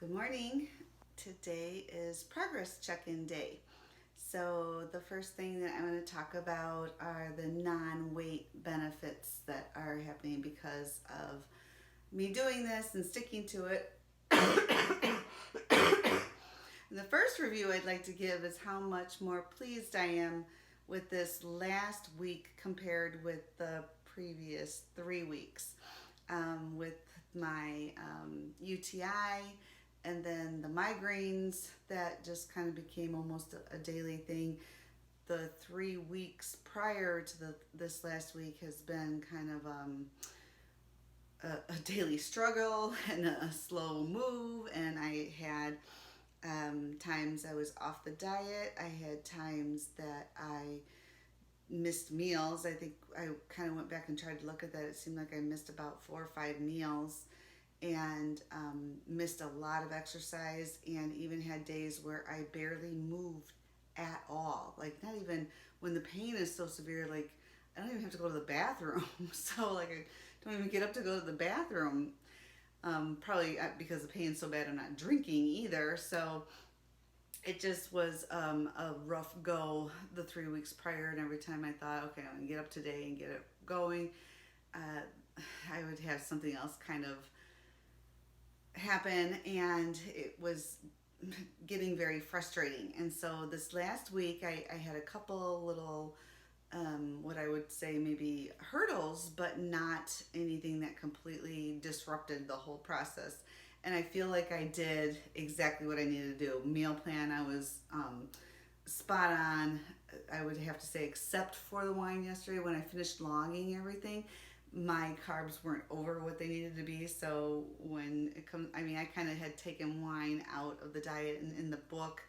Good morning. Today is progress check-in day. So the first thing that I'm going to talk about are the non-weight benefits that are happening because of me doing this and sticking to it. And the first review I'd like to give is how much more pleased I am with this last week compared with the previous 3 weeks. With my UTI and then the migraines that just kind of became almost a daily thing. The 3 weeks prior to this last week has been kind of a daily struggle and a slow move, and I had times I was off the diet. I had times that I missed meals. I think I kind of went back and tried to look at that. It seemed like I missed about 4 or 5 meals and missed a lot of exercise, and even had days where I barely moved at all. Like, not even when the pain is so severe, like, I don't even have to go to the bathroom. So, like, I don't even get up to go to the bathroom. Probably because the pain's so bad, I'm not drinking either. So, it just was a rough go the 3 weeks prior, and every time I thought, okay, I'm gonna get up today and get it going, uh, I would have something else kind of happen, and it was getting very frustrating. And so this last week, I had a couple little, what I would say maybe hurdles, but not anything that completely disrupted the whole process. And I feel like I did exactly what I needed to do. Meal plan, I was spot on. I would have to say, except for the wine yesterday when I finished logging everything, my carbs weren't over what they needed to be. So when it comes, I mean, I kind of had taken wine out of the diet, and in the book,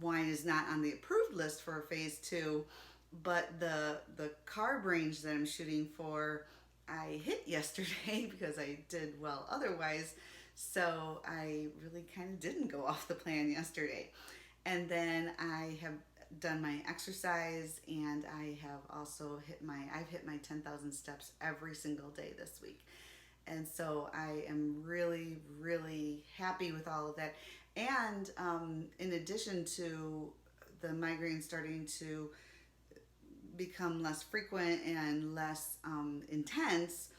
wine is not on the approved list for phase 2, but the carb range that I'm shooting for, I hit yesterday because I did well otherwise. So I really kind of didn't go off the plan yesterday. And then I have done my exercise, and I have also I've hit my 10,000 steps every single day this week. And so I am really, really happy with all of that. And in addition to the migraine starting to become less frequent and less intense,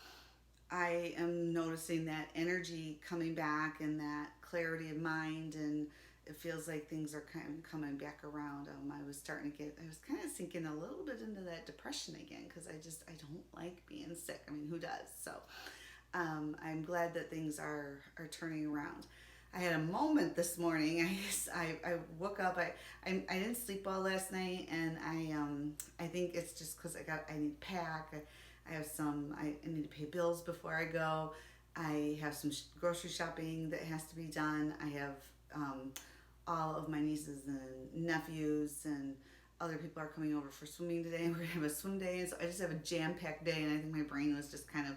I am noticing that energy coming back and that clarity of mind, and it feels like things are kind of coming back around. I was kind of sinking a little bit into that depression again because I don't like being sick. I mean, who does? So I'm glad that things are turning around. I had a moment this morning. I woke up. I didn't sleep well last night, and I think it's just because I need to pack. I have I need to pay bills before I go. I have some grocery shopping that has to be done. I have all of my nieces and nephews and other people are coming over for swimming today, and we're gonna have a swim day. And so I just have a jam-packed day, and I think my brain was just kind of,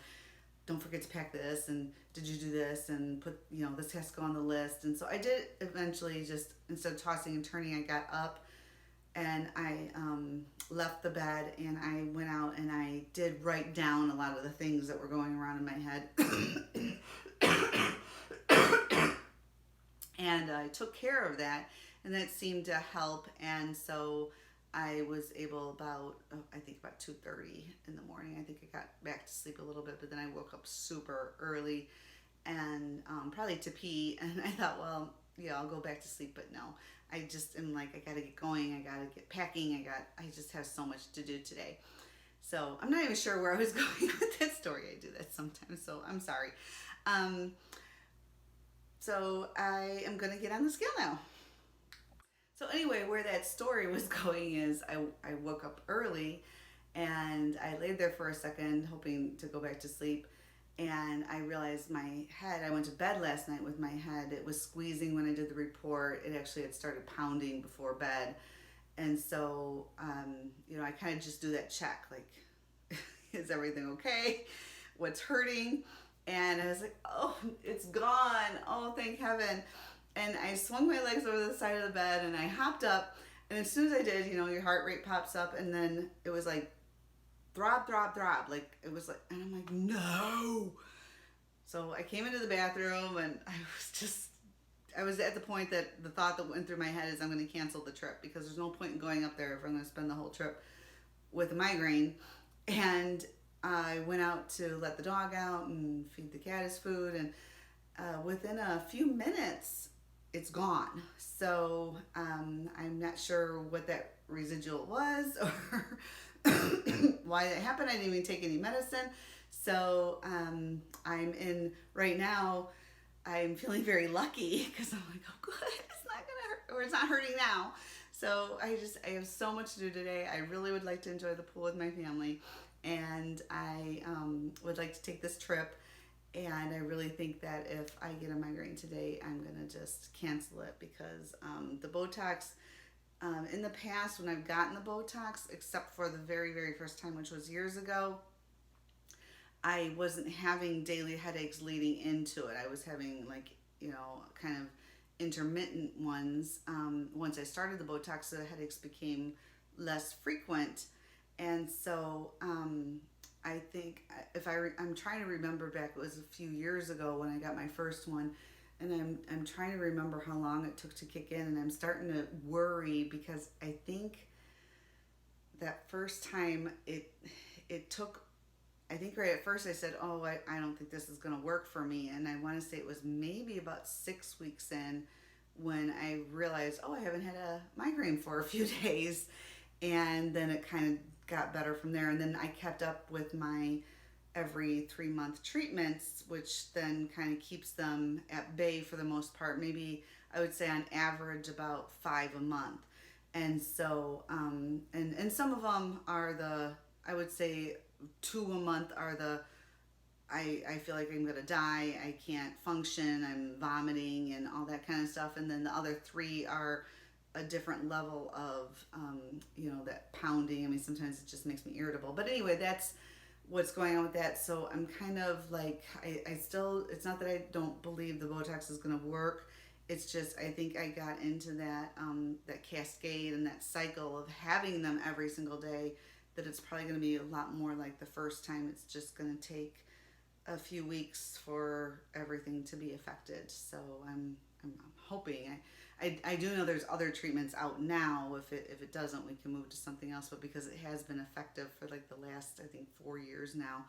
don't forget to pack this, and did you do this, and put, this has to go on the list. And so I did eventually, just instead of tossing and turning, I got up and I left the bed, and I went out and I did write down a lot of the things that were going around in my head. And I took care of that, and that seemed to help. And so I was able I think about 2:30 in the morning. I think I got back to sleep a little bit, but then I woke up super early, and probably to pee. And I thought, well, yeah, I'll go back to sleep, but no. I just am like, I gotta get going. I gotta get packing. I just have so much to do today. So I'm not even sure where I was going with that story. I do that sometimes, so I'm sorry. So I am gonna get on the scale now. So anyway, where that story was going is I woke up early, and I laid there for a second hoping to go back to sleep, and I realized my head, I went to bed last night with my head, it was squeezing when I did the report. It actually had started pounding before bed. And so, I kind of just do that check, like, is everything okay? What's hurting? And I was like, oh, it's gone. Oh, thank heaven. And I swung my legs over the side of the bed, and I hopped up. And as soon as I did, your heart rate pops up, and then it was like throb, throb, throb. Like, it was like, and I'm like, no. So I came into the bathroom, and I was just I was at the point that the thought that went through my head is I'm going to cancel the trip because there's no point in going up there if I'm going to spend the whole trip with a migraine. And I went out to let the dog out and feed the cat his food, and within a few minutes, it's gone. So I'm not sure what that residual was or why that happened. I didn't even take any medicine. So I'm in right now. I'm feeling very lucky because I'm like, oh, good, it's not gonna hurt, or it's not hurting now. So I have so much to do today. I really would like to enjoy the pool with my family, and I would like to take this trip. And I really think that if I get a migraine today, I'm gonna just cancel it because the Botox. In the past, when I've gotten the Botox, except for the very, very first time, which was years ago, I wasn't having daily headaches leading into it. I was having kind of intermittent ones. Once I started the Botox, the headaches became less frequent. And so I think I'm trying to remember back, it was a few years ago when I got my first one, and I'm trying to remember how long it took to kick in, and I'm starting to worry because I think that first time it took, I think right at first I said, oh, I don't think this is going to work for me. And I want to say it was maybe about 6 weeks in when I realized, oh, I haven't had a migraine for a few days. And then it kind of got better from there. And then I kept up with my every 3-month treatments, which then kind of keeps them at bay for the most part. Maybe I would say on average about 5 a month. And so, and some of them are I would say 2 a month are I feel like I'm gonna die, I can't function, I'm vomiting and all that kind of stuff. And then the other 3 are a different level of, that pounding. I mean, sometimes it just makes me irritable. But anyway, that's what's going on with that. So I'm kind of like, I still, it's not that I don't believe the Botox is gonna work. It's just, I think I got into that cascade and that cycle of having them every single day, that it's probably going to be a lot more like the first time. It's just going to take a few weeks for everything to be affected. So I'm hoping. I do know there's other treatments out now. If it doesn't, we can move to something else. But because it has been effective for like the last, I think, 4 years now,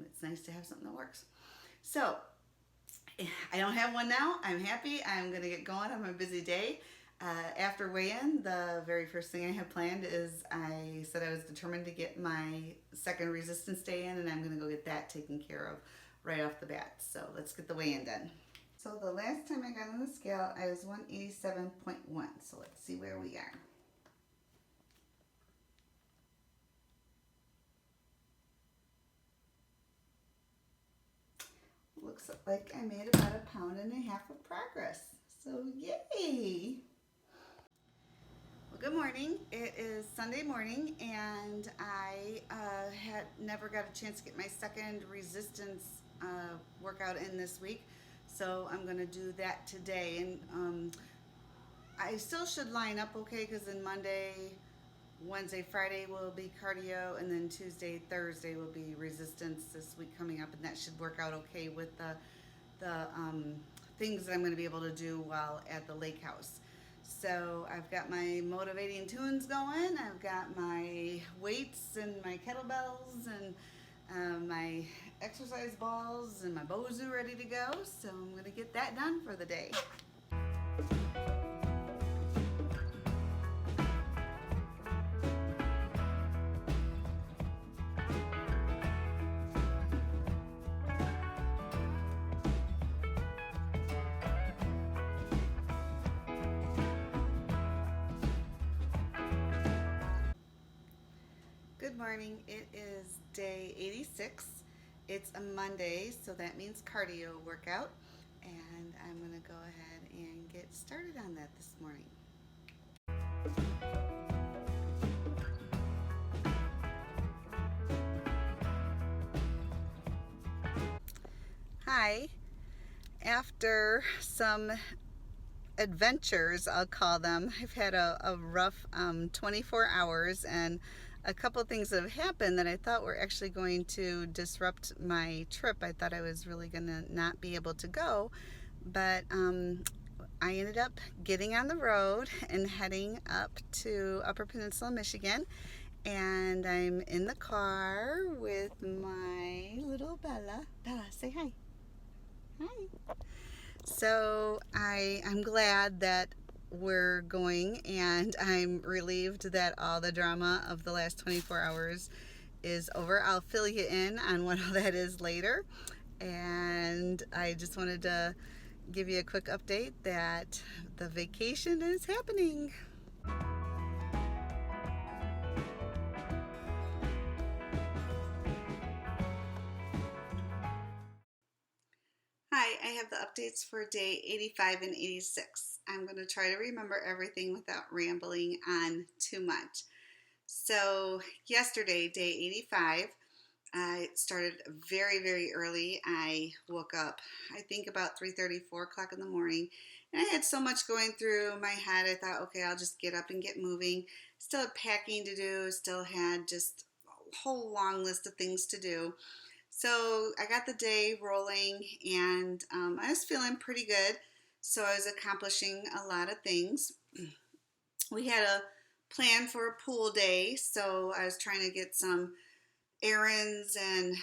it's nice to have something that works. So I don't have one now. I'm happy. I'm going to get going on my busy day. After weigh-in, the very first thing I have planned is I said I was determined to get my second resistance day in, and I'm going to go get that taken care of right off the bat. So let's get the weigh-in done. So the last time I got on the scale, I was 187.1. So let's see where we are. Looks like I made about 1.5 pounds of progress. So yay! Well, good morning. It is Sunday morning, and I had never got a chance to get my second resistance workout in this week. So I'm going to do that today. And I still should line up okay, because then Monday, Wednesday, Friday will be cardio, and then Tuesday, Thursday will be resistance this week coming up, and that should work out okay with the things that I'm going to be able to do while at the lake house. So I've got my motivating tunes going, I've got my weights and my kettlebells and my exercise balls and my Bozu ready to go. So I'm going to get that done for the day. Good morning. It is day 86. It's a Monday, so that means cardio workout, and I'm going to go ahead and get started on that this morning. Hi. After some adventures, I'll call them, I've had a rough 24 hours, and a couple things that have happened that I thought were actually going to disrupt my trip. I thought I was really going to not be able to go, but I ended up getting on the road and heading up to Upper Peninsula, Michigan. And I'm in the car with my little Bella. Bella, say hi. Hi. So I'm glad that we're going, and I'm relieved that all the drama of the last 24 hours is over. I'll fill you in on what all that is later. And I just wanted to give you a quick update that the vacation is happening. Hi, I have the updates for day 85 and 86. I'm going to try to remember everything without rambling on too much. So, yesterday, day 85, I started very, very early. I woke up, I think about 3:30, 4 o'clock in the morning, and I had so much going through my head. I thought, okay, I'll just get up and get moving. Still had packing to do, still had just a whole long list of things to do. So I got the day rolling, and I was feeling pretty good. So I was accomplishing a lot of things. We had a plan for a pool day, so I was trying to get some errands and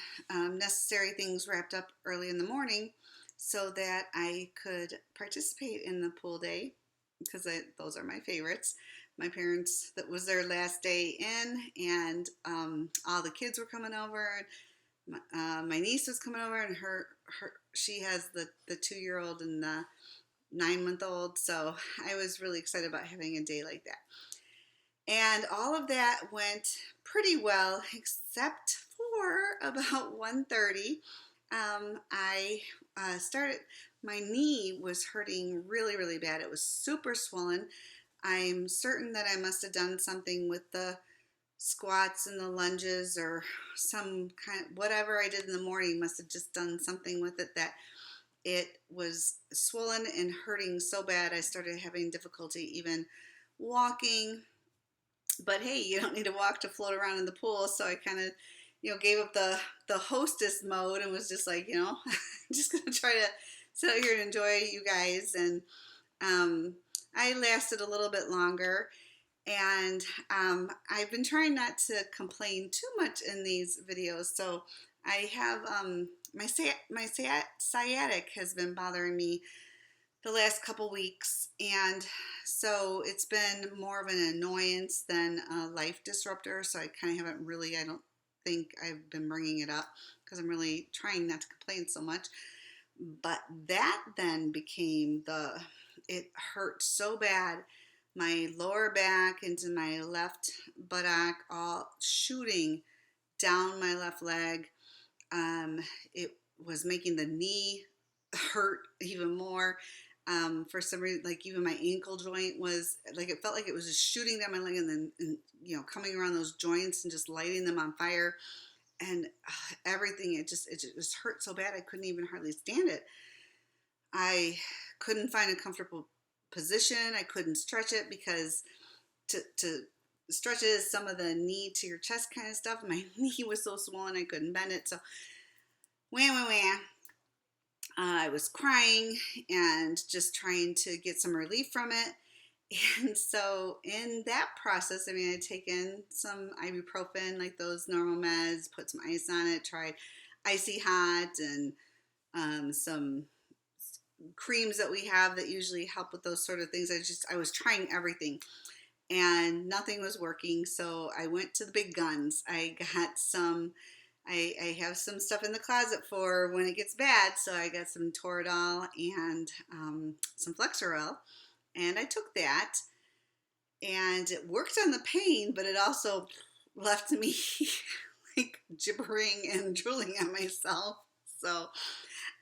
necessary things wrapped up early in the morning so that I could participate in the pool day because those are my favorites. My parents, that was their last day in, and all the kids were coming over. My niece was coming over, and she has the 2-year-old and the 9-month old. So I was really excited about having a day like that. And all of that went pretty well, except for about 1:30. I started, my knee was hurting really, really bad. It was super swollen. I'm certain that I must have done something with the squats and the lunges or some kind of, whatever I did in the morning must have just done something with it that it was swollen and hurting so bad I started having difficulty even walking. But hey, you don't need to walk to float around in the pool, so I kind of gave up the hostess mode and was just like, I'm just gonna try to sit out here and enjoy you guys. And I lasted a little bit longer. And I've been trying not to complain too much in these videos. So I have my sciatic has been bothering me the last couple weeks, and so it's been more of an annoyance than a life disruptor. So I kind of haven't really, I don't think I've been bringing it up because I'm really trying not to complain so much. But that then became it hurt so bad. My lower back into my left buttock, all shooting down my left leg. It was making the knee hurt even more. For some reason, like even my ankle joint was like, it felt like it was just shooting down my leg and then coming around those joints and just lighting them on fire. And everything, it just hurt so bad I couldn't even hardly stand it. I couldn't find a comfortable position. I couldn't stretch it because to stretch it is some of the knee to your chest kind of stuff. My knee was so swollen I couldn't bend it. So wham. I was crying and just trying to get some relief from it. And so in that process, I mean, I'd taken some ibuprofen, like those normal meds, put some ice on it, tried icy hot and some creams that we have that usually help with those sort of things. I was trying everything and nothing was working. So I went to the big guns. I got I have some stuff in the closet for when it gets bad. So I got some Toradol and some Flexeril, and I took that, and it worked on the pain, but it also left me like gibbering and drooling on myself. So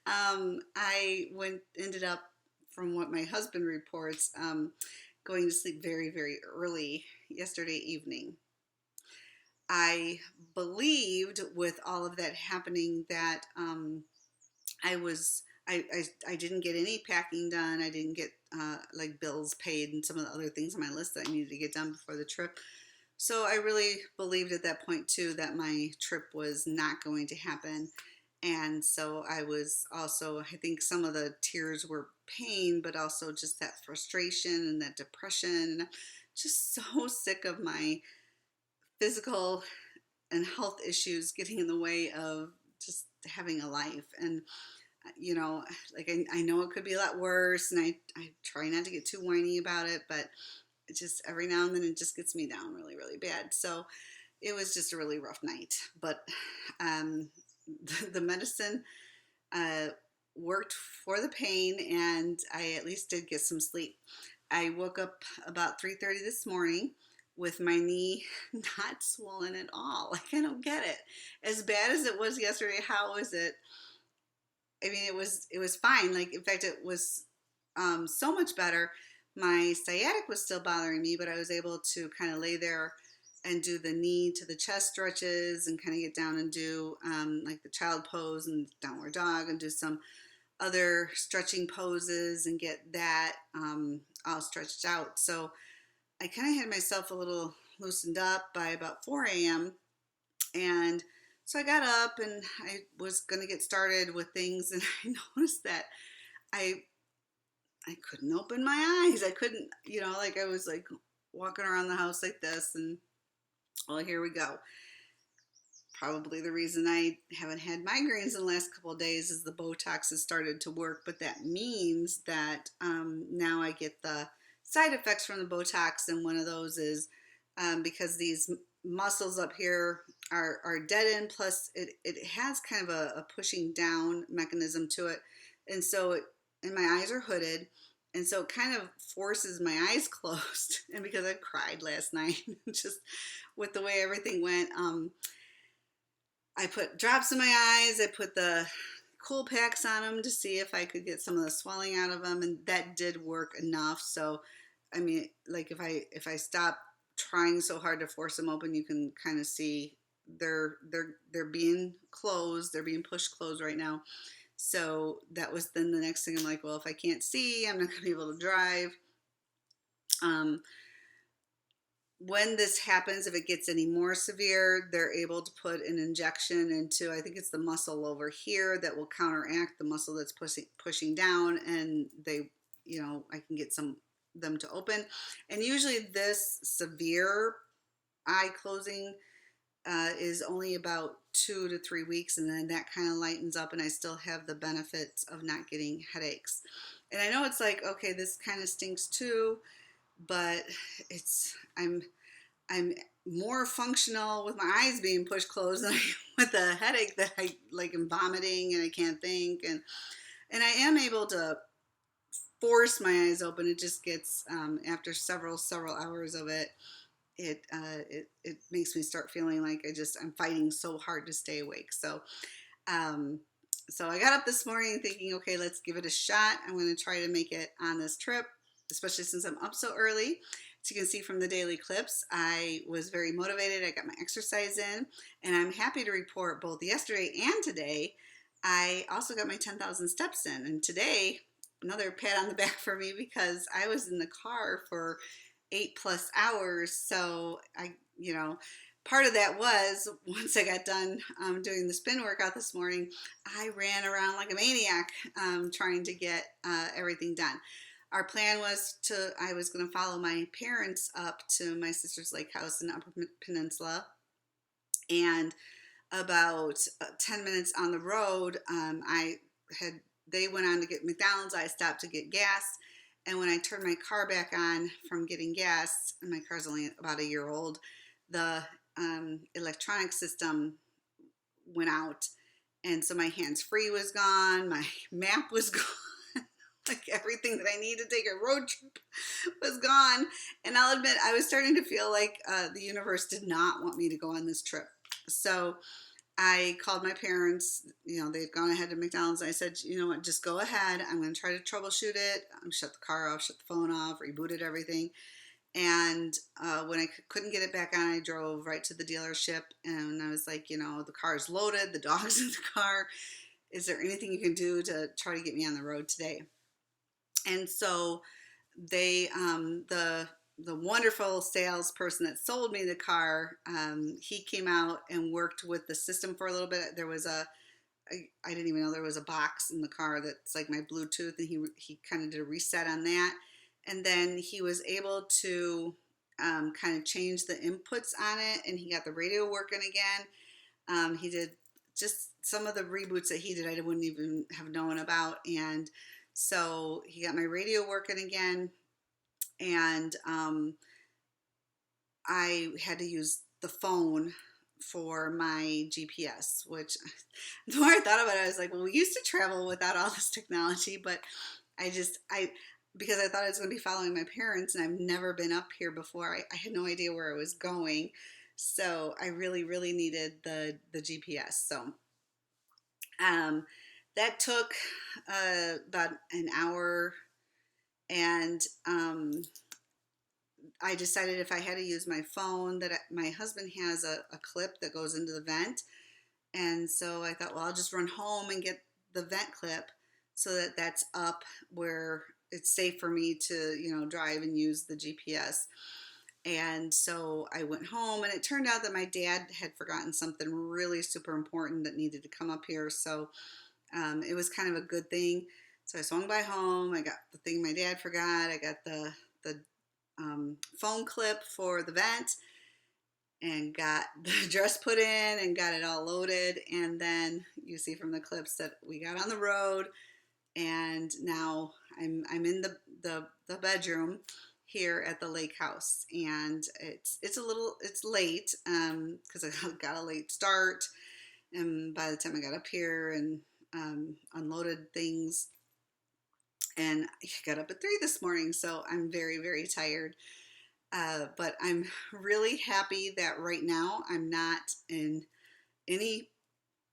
I ended up, from what my husband reports, going to sleep very, very early yesterday evening. I believed with all of that happening that I didn't get any packing done. I didn't get like bills paid and some of the other things on my list that I needed to get done before the trip. So I really believed at that point too that my trip was not going to happen. And so I was also, I think some of the tears were pain, but also just that frustration and that depression. Just so sick of my physical and health issues getting in the way of just having a life. And, like I know it could be a lot worse, and I try not to get too whiny about it, but it just every now and then it just gets me down really, really bad. So it was just a really rough night. But um, the medicine uh, worked for the pain, and I at least did get some sleep. I woke up about 3:30 this morning with my knee not swollen at all. Like, I don't get it. As bad as it was yesterday, how is it? I mean, it was fine. Like, in fact, it was so much better. My sciatic was still bothering me, but I was able to kind of lay there and do the knee to the chest stretches and kind of get down and do like the child pose and downward dog and do some other stretching poses and get that all stretched out. So I kind of had myself a little loosened up by about 4 a.m. And so I got up and I was going to get started with things, and I noticed that I I couldn't open my eyes. I couldn't, like I was like walking around the house like this, and well, here we go. Probably the reason I haven't had migraines in the last couple of days is the Botox has started to work, but that means that now I get the side effects from the Botox, and one of those is because these muscles up here are dead end, plus it has kind of a pushing down mechanism to it, and so and my eyes are hooded, and so it kind of forces my eyes closed. And because I cried last night, just with the way everything went, I put drops in my eyes. I put the cool packs on them to see if I could get some of the swelling out of them, and that did work enough. So, I mean, like if I stop trying so hard to force them open, you can kind of see they're being closed. They're being pushed closed right now. So that was then the next thing. I'm like, well, if I can't see, I'm not going to be able to drive. Um, when this happens, if it gets any more severe, they're able to put an injection into, I think it's the muscle over here that will counteract the muscle that's pushing down, and I can get them to open. And usually this severe eye closing is only about 2 to 3 weeks, and then that kind of lightens up, and I still have the benefits of not getting headaches. And I know it's like, okay, this kind of stinks too, but I'm more functional with my eyes being pushed closed than I am with a headache that I like am vomiting and I can't think, and I am able to force my eyes open. It just gets after several hours of it. It makes me start feeling like I'm fighting so hard to stay awake. Um, so I got up this morning thinking, okay, let's give it a shot. I'm going to try to make it on this trip, especially since I'm up so early. As you can see from the daily clips, I was very motivated. I got my exercise in, and I'm happy to report both yesterday and today, I also got my 10,000 steps in. And today, another pat on the back for me, because I was in the car for 8+ hours. So part of that was once I got done doing the spin workout this morning, I ran around like a maniac trying to get everything done. Our plan was I was going to follow my parents up to my sister's lake house in the Upper Peninsula, and about 10 minutes on the road, they went on to get McDonald's. I stopped to get gas, and when I turned my car back on from getting gas, and my car's only about a year old, the electronic system went out, and so my hands-free was gone, my map was gone. Like everything that I need to take a road trip was gone. And I'll admit, I was starting to feel like the universe did not want me to go on this trip. So I called my parents. They'd gone ahead to McDonald's. And I said, you know what, just go ahead. I'm going to try to troubleshoot it. Shut the car off, shut the phone off, rebooted everything. And when I couldn't get it back on, I drove right to the dealership. And I was like, the car's loaded. The dog's in the car. Is there anything you can do to try to get me on the road today? And so they, the wonderful salesperson that sold me the car, he came out and worked with the system for a little bit. There was a I didn't even know there was a box in the car that's like my Bluetooth, and he kind of did a reset on that, and then he was able to kind of change the inputs on it, and he got the radio working again. He did just some of the reboots that he did I wouldn't even have known about, and so he got my radio working again, and I had to use the phone for my GPS, which the more I thought about it, I was like, well, we used to travel without all this technology, but because I thought I was going to be following my parents and I've never been up here before, I had no idea where I was going. So I really, really needed the GPS. So um, that took about an hour, and I decided if I had to use my phone, that my husband has a clip that goes into the vent. And so I thought, well, I'll just run home and get the vent clip so that that's up where it's safe for me to, drive and use the GPS. And so I went home, and it turned out that my dad had forgotten something really super important that needed to come up here. So it was kind of a good thing. So I swung by home. I got the thing my dad forgot. I got the phone clip for the vent, and got the dress put in and got it all loaded. And then you see from the clips that we got on the road, and now I'm in the bedroom here at the lake house, and it's late because I got a late start, and by the time I got up here and unloaded things, and I got up at 3 this morning, so I'm very, very tired. But I'm really happy that right now I'm not in any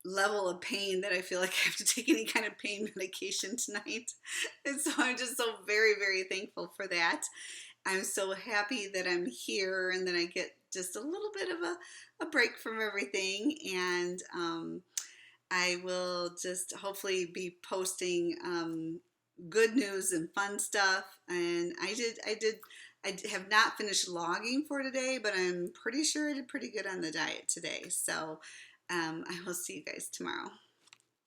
level of pain that I feel like I have to take any kind of pain medication tonight. And so I'm just so very, very thankful for that. I'm so happy that I'm here and that I get just a little bit of a break from everything. And I will just hopefully be posting good news and fun stuff. And I have not finished logging for today, but I'm pretty sure I did pretty good on the diet today. So I will see you guys tomorrow.